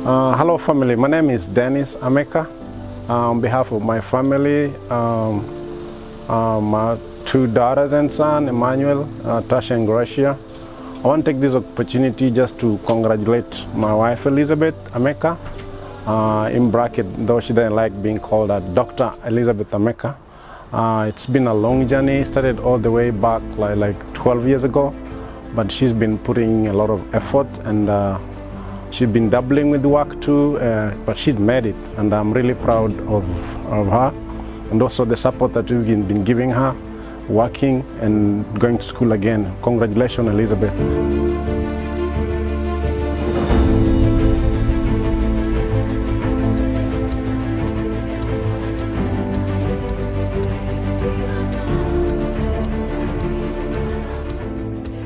Hello family, my name is Dennis Ameka. On behalf of my family, my two daughters and son, Emmanuel, Tasha and Gracia, I want to take this opportunity just to congratulate my wife Elizabeth Ameka, in bracket, though she didn't like being called Dr. Elizabeth Ameka. It's been a long journey, started all the way back like 12 years ago, but she's been putting a lot of effort and she's been dabbling with work too, but she's made it, and I'm really proud of her, and also the support that we've been giving her, working and going to school again. Congratulations, Elizabeth.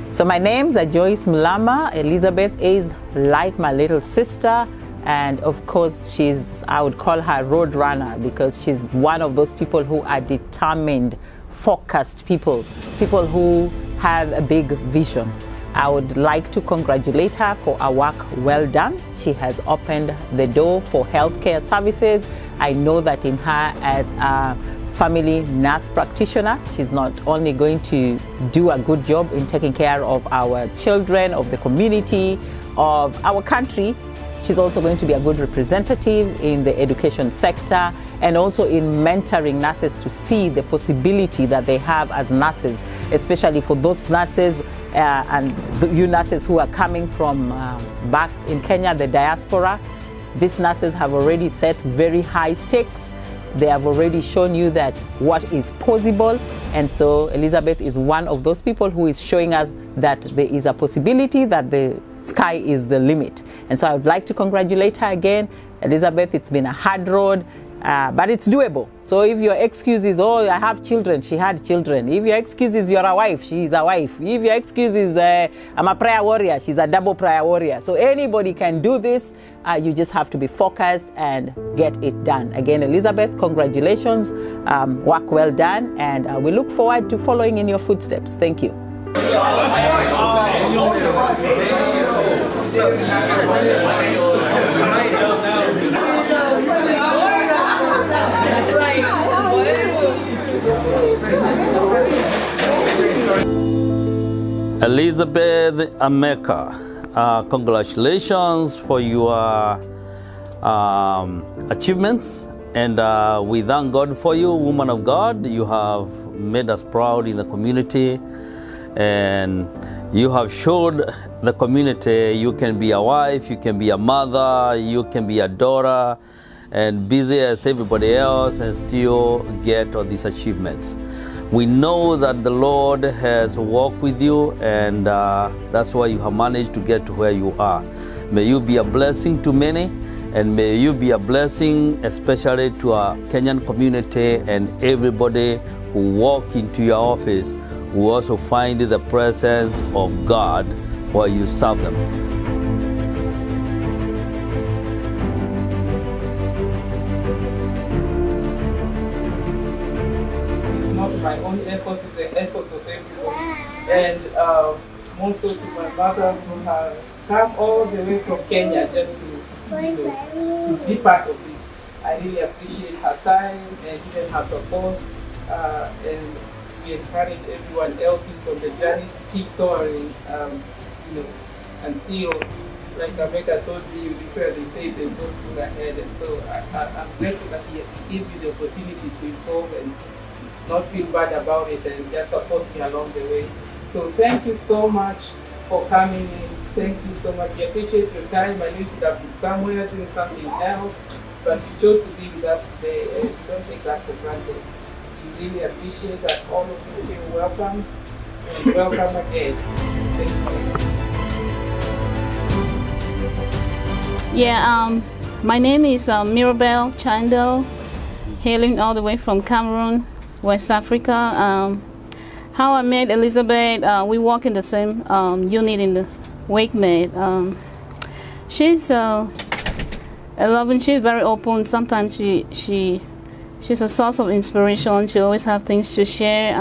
So my name's Joyce Mlama. Elizabeth is like my little sister, and of course I would call her road runner, because she's one of those people who are determined, focused people who have a big vision. I would like to congratulate her for a work well done. She has opened the door for healthcare services. I know that in her as a family nurse practitioner, she's not only going to do a good job in taking care of our children, of the community, of our country, she's also going to be a good representative in the education sector and also in mentoring nurses to see the possibility that they have as nurses, especially for those nurses and you nurses who are coming from back in Kenya, the diaspora. These nurses have already set very high stakes. They have already shown you that what is possible, and so Elizabeth is one of those people who is showing us that there is a possibility, that the sky is the limit. And so I would like to congratulate her again. Elizabeth, it's been a hard road, but it's doable. So if your excuse is, oh, I have children, she had children. If your excuse is you're a wife, she's a wife. If your excuse is I'm a prayer warrior, she's a double prayer warrior. So anybody can do this. You just have to be focused and get it done. Again, Elizabeth, congratulations. Work well done, and we look forward to following in your footsteps. Thank you. Elizabeth Ameka, congratulations for your achievements, and we thank God for you, woman of God. You have made us proud in the community, and you have showed the community you can be a wife, you can be a mother, you can be a daughter, and busy as everybody else and still get all these achievements. We know that the Lord has walked with you, and that's why you have managed to get to where you are. May you be a blessing to many, and may you be a blessing especially to our Kenyan community, and everybody who walk into your office will also find the presence of God while you serve them. My own efforts, is the efforts of everyone. And also to my mother, who have come all the way from Kenya just to be part of this. I really appreciate her time and even her support. And we encourage everyone else who's on the journey to keep soaring, until, like Ameka told me, literally say they go school ahead. And so I'm grateful that he gives me the opportunity to involve and not feel bad about it, and just support me along the way. So thank you so much for coming in. Thank you so much. We appreciate your time. I knew you could have been somewhere doing something else, but you chose to be with us today, and we don't take that for granted. We really appreciate that. All of you feel welcome, and welcome again. Thank you. Yeah, my name is Mirabel Chandel, hailing all the way from Cameroon, West Africa. How I met Elizabeth, we work in the same unit in the WakeMed. She's loving, she's very open. Sometimes she's a source of inspiration. She always have things to share.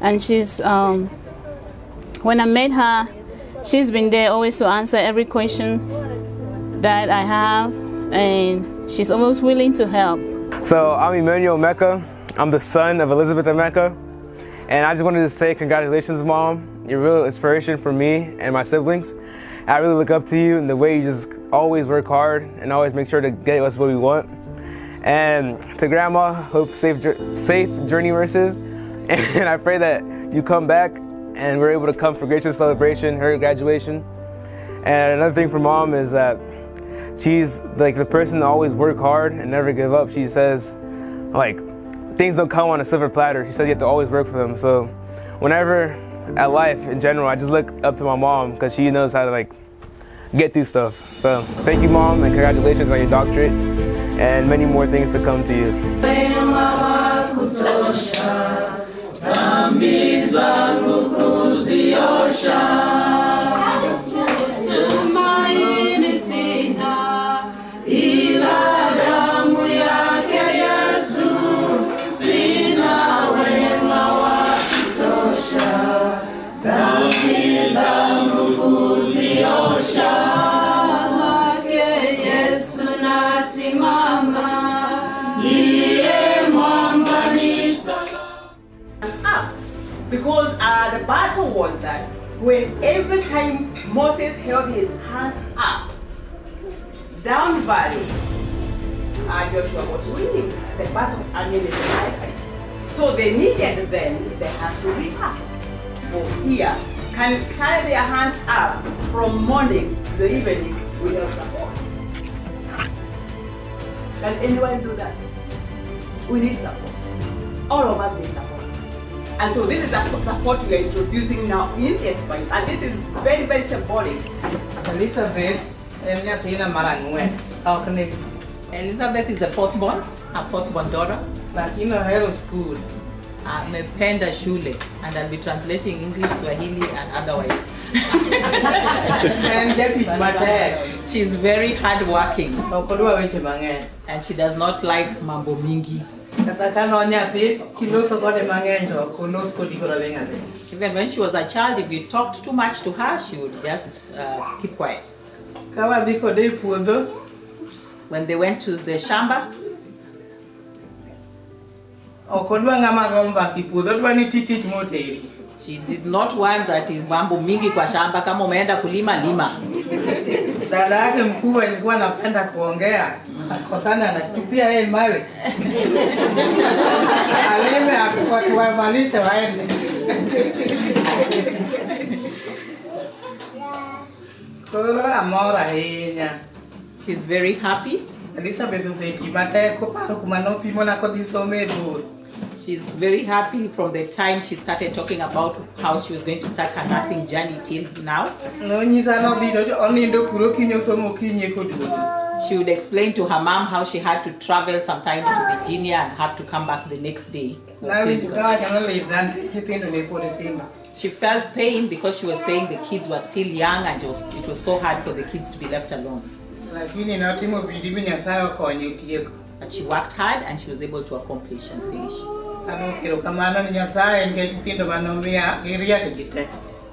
And she's, when I met her, she's been there always to answer every question that I have, and she's always willing to help. So I'm Emmanuel Ameka. I'm the son of Elizabeth Ameka. And I just wanted to say congratulations, Mom. You're a real inspiration for me and my siblings. I really look up to you and the way you just always work hard and always make sure to get us what we want. And to Grandma, hope safe journey verses. And I pray that you come back and we're able to come for Gracious celebration, her graduation. And another thing for Mom is that she's like the person to always work hard and never give up. She says, like, things don't come on a silver platter. She says you have to always work for them. So whenever at life in general, I just look up to my mom because she knows how to like get through stuff. So thank you, Mom, and congratulations on your doctorate and many more things to come to you. Because the battle was that when every time Moses held his hands up, down valley, Joshua was winning the battle against the Israelites. So they needed then, they had to rehearse. For here, can carry their hands up from morning to the evening without support. Can anyone do that? We need support. All of us need support. And so this is the support we are introducing now in S5, and this is very, very symbolic. Elizabeth, Elizabeth is the fourth born, her fourth born daughter. School. Amependa shule, and I'll be translating English, Swahili, and otherwise. And that is my dad. She's very hardworking, and she does not like mambo mingi. Even when she was a child, if you talked too much to her, she would just keep quiet. When they went to the shamba, she did not want that mambo mingi kwa shamba, kama umeenda kulima lima. Dada yake mkubwa alikuwa anapenda kuongea, akosana anatupia yeye mawe. Aleme akiwamaliza waende. Kora amora henya. She's very happy. Elizabeth said, "Kimate ko paro kumanopi mona ko disome dur." She's very happy from the time she started talking about how she was going to start her nursing journey till now. She would explain to her mom how she had to travel sometimes to Virginia and have to come back the next day. She felt pain because she was saying the kids were still young and it was so hard for the kids to be left alone. But she worked hard and she was able to accomplish and finish.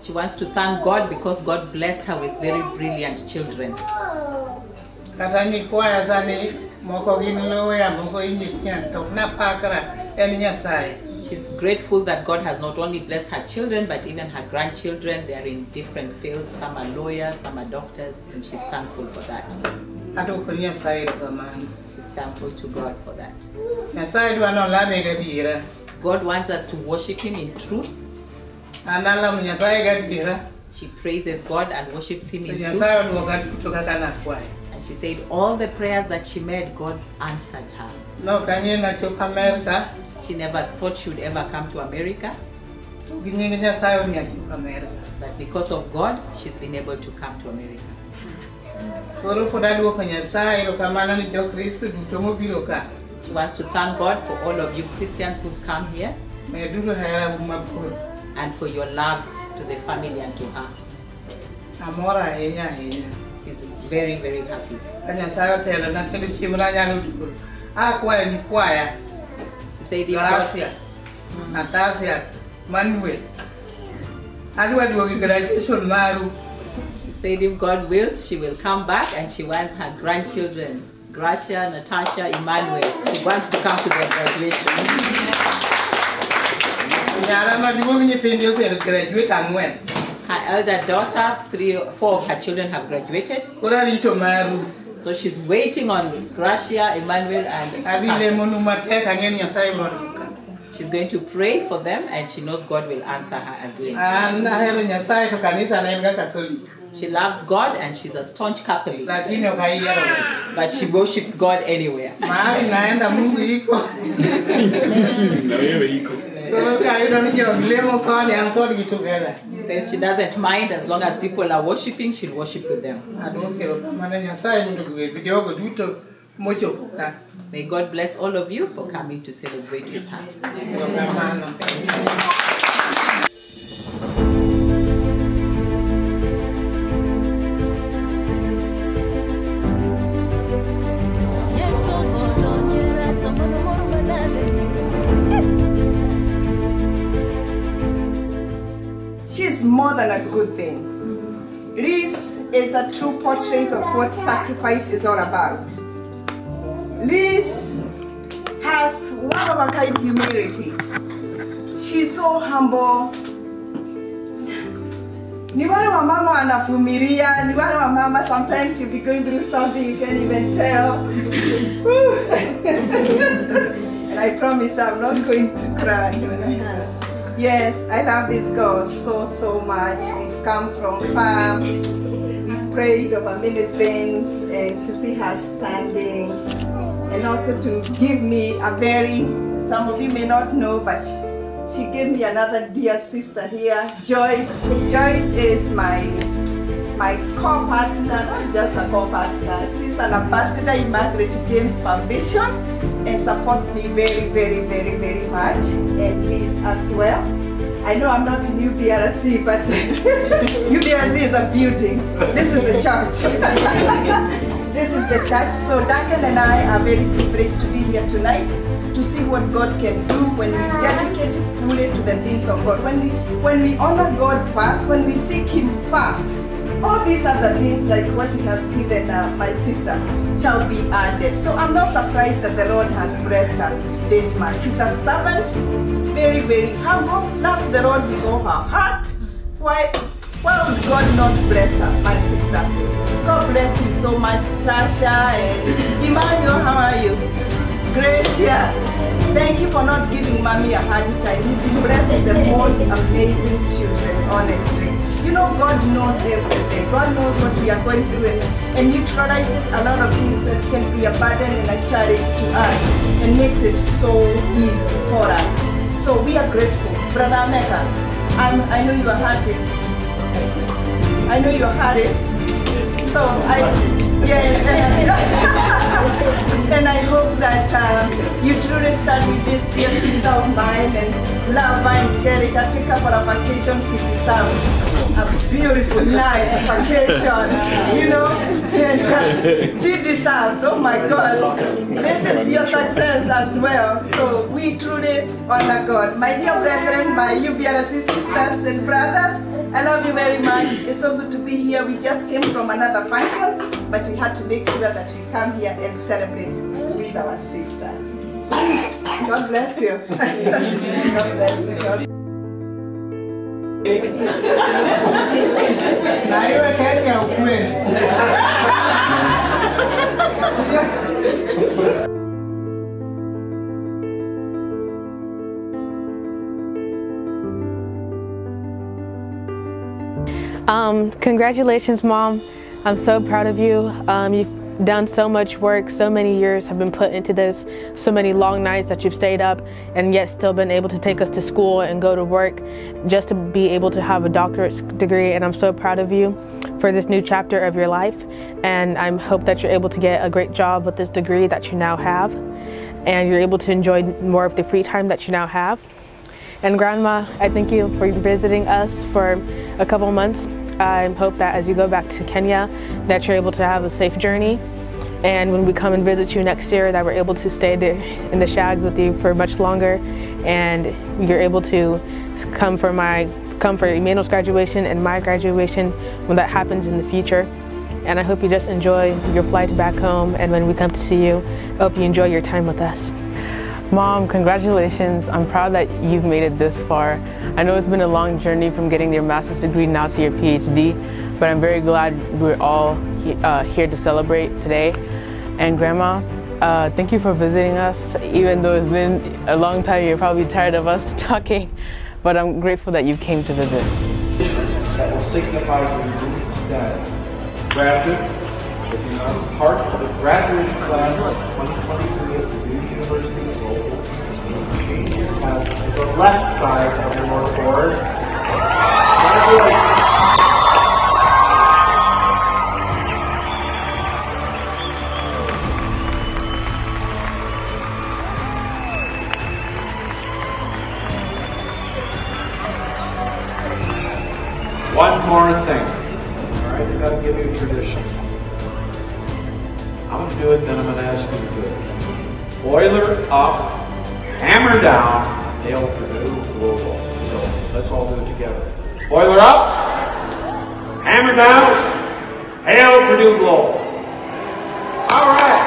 She wants to thank God because God blessed her with very brilliant children. She's grateful that God has not only blessed her children but even her grandchildren. They are in different fields. Some are lawyers, some are doctors, and she's thankful for that. She's thankful to God for that. God wants us to worship Him in truth. She praises God and worships Him in truth. And she said all the prayers that she made, God answered her. She never thought she would ever come to America. But because of God, she's been able to come to America. She wants to thank God for all of you Christians who've come here and for your love to the family and to her. She's very, very happy. She said this She said if God wills, she will come back and she wants her grandchildren, Gracia, Natasha, Emmanuel. She wants to come to their graduation. Her elder daughter, 3 or 4 of her children have graduated. So she's waiting on Gracia, Emmanuel, and Natasha. She's going to pray for them and she knows God will answer her again. She loves God and she's a staunch Catholic. But she worships God anywhere. She says she doesn't mind as long as people are worshiping, she'll worship with them. May God bless all of you for coming to celebrate with her. She's more than a good thing. Liz is a true portrait of what sacrifice is all about. Liz has one-of-a-kind humility. She's so humble. Ni wale wa mama anavumilia, ni wale wa mama sometimes you'll be going through something you can't even tell. And I promise I'm not going to cry. Yes, I love this girl so much. We've come from far. We've prayed over many things, and to see her standing, and also to give me a very, some of you may not know, but she gave me another dear sister here, Joyce. Joyce is my co-partner, not just a co-partner. She's an ambassador in Margaret James Foundation and supports me very much, and Liz as well. I know I'm not in UBRC, but UBRC is a building. This is the church. This is the church. So Duncan and I are very privileged to be here tonight to see what God can do when we dedicate fully to the things of God. When we honor God first, when we seek Him first, all these other things like what He has given my sister shall be added. So I'm not surprised that the Lord has blessed her this much. She's a servant, very humble, loves the Lord with all her heart. Why would God not bless her, my sister? God bless you so much, Tasha and Emmanuel. How are you? Great, yeah. Thank you for not giving mommy a hard time. You've been blessed with the most amazing children, honestly. You know, God knows everything. God knows what we are going through and neutralizes a lot of things that can be a burden and a challenge to us and makes it so easy for us. So we are grateful. Brother Ameka, I know your heart is. I know your heart is. So and I hope that you truly start with this dear sister of mine and love her and cherish her. Take her for a vacation she deserves. A beautiful, nice vacation, you know, and she deserves. Oh my God, this is your success as well. So we truly honor God. My dear brethren, my UBRC sisters and brothers, I love you very much. It's so good to be here. We just came from another function, but we had to make sure that we come here and celebrate with our sister. God bless you. God bless you. God. Congratulations, Mom. I'm so proud of you. You've done so much work, so many years have been put into this, so many long nights that you've stayed up and yet still been able to take us to school and go to work just to be able to have a doctorate degree. And I'm so proud of you for this new chapter of your life. And I hope that you're able to get a great job with this degree that you now have, and you're able to enjoy more of the free time that you now have. And Grandma, I thank you for visiting us for a couple months. I hope that as you go back to Kenya, that you're able to have a safe journey. And when we come and visit you next year, that we're able to stay there in the shags with you for much longer. And you're able to come for my come for Emmanuel's graduation and my graduation when that happens in the future. And I hope you just enjoy your flight back home, and when we come to see you, I hope you enjoy your time with us. Mom, congratulations. I'm proud that you've made it this far. I know it's been a long journey from getting your master's degree now to your PhD, but I'm very glad we're all here to celebrate today. And Grandma, thank you for visiting us. Even though it's been a long time, you're probably tired of us talking, but I'm grateful that you came to visit. That will signify your unique status. Graduates, if you are part of the graduating class of 2023 at the Duke University of Lowell, change your tab to the left side of your board. Congratulations. One more thing. All right, I gotta give you a tradition. I'm gonna do it, then I'm gonna ask you to do it. Boiler up, hammer down, hail Purdue, Louisville. So let's all do it together. Boiler up, hammer down, hail Purdue, Louisville. All right.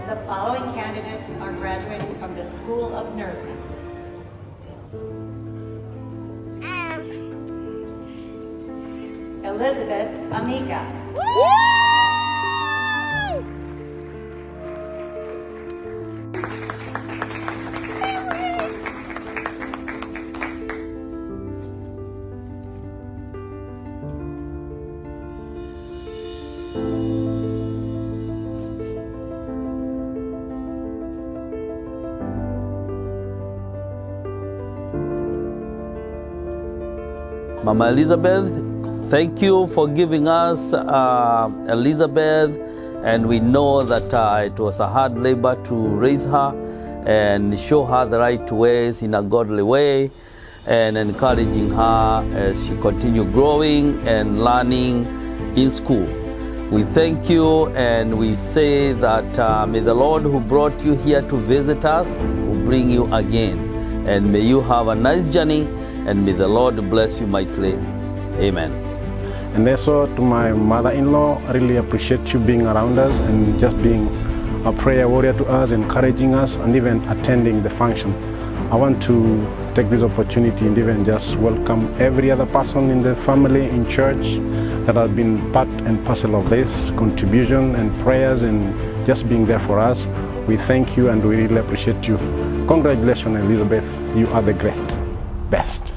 The following candidates are graduating from the School of Nursing. Elizabeth Ameka. Mama Elizabeth, thank you for giving us Elizabeth, and we know that it was a hard labor to raise her and show her the right ways in a godly way, and encouraging her as she continues growing and learning in school. We thank you, and we say that may the Lord who brought you here to visit us will bring you again, and may you have a nice journey, and may the Lord bless you mightily. Amen. And also to my mother-in-law, I really appreciate you being around us and just being a prayer warrior to us, encouraging us, and even attending the function. I want to take this opportunity and even just welcome every other person in the family, in church, that has been part and parcel of this contribution and prayers and just being there for us. We thank you and we really appreciate you. Congratulations, Elizabeth. You are the great best.